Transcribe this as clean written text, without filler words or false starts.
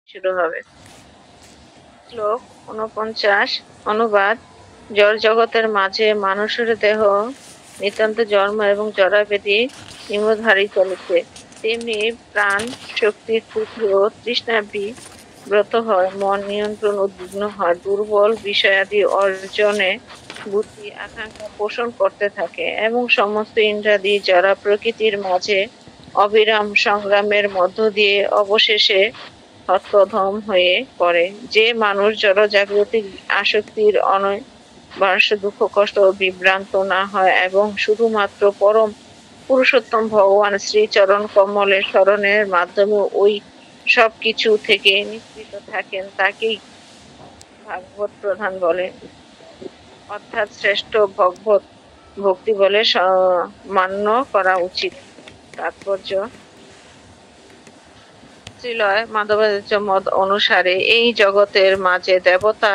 শুরু হবে। শ্লোক ৪৯। অনুবাদ। জড় জগতের মাঝে মানুষের দেহ নিতান্ত জন্ম এবং জরাব্যাধি নিমধারী চলিতে, তেমনি প্রাণ শক্তির পুত্র তৃষ্ণাবি ব্রত হয়, মন নিয়ন্ত্রণ উদ্বিগ্ন হয়, দুর্বল বিষয়াদি অর্জনে বুদ্ধি আকাঙ্ক্ষা পোষণ করতে থাকে এবং সমস্ত ইন্দ্রাদি জড়া প্রকৃতির মাঝে অবিরাম সংগ্রামের মধ্য দিয়ে অবশেষে হতধম হয়ে পড়ে। যে মানুষ জড় জাগতিক আসক্তির অনবরত দুঃখ কষ্ট ও বিভ্রান্ত না হয় এবং শুধুমাত্র পরম পুরুষোত্তম ভগবান শ্রীচরণ কমলের স্মরণের মাধ্যমে ওই সব কিছু থেকে নিষ্কৃত থাকেন, তাকেই ভাগবত প্রধান বলে, অর্থাৎ শ্রেষ্ঠ ভগবত ভক্তি বলে মান্য করা উচিত। তাৎপর্য: শ্রীলয় মাধবাচার্য মত অনুসারে এই জগতের মাঝে দেবতা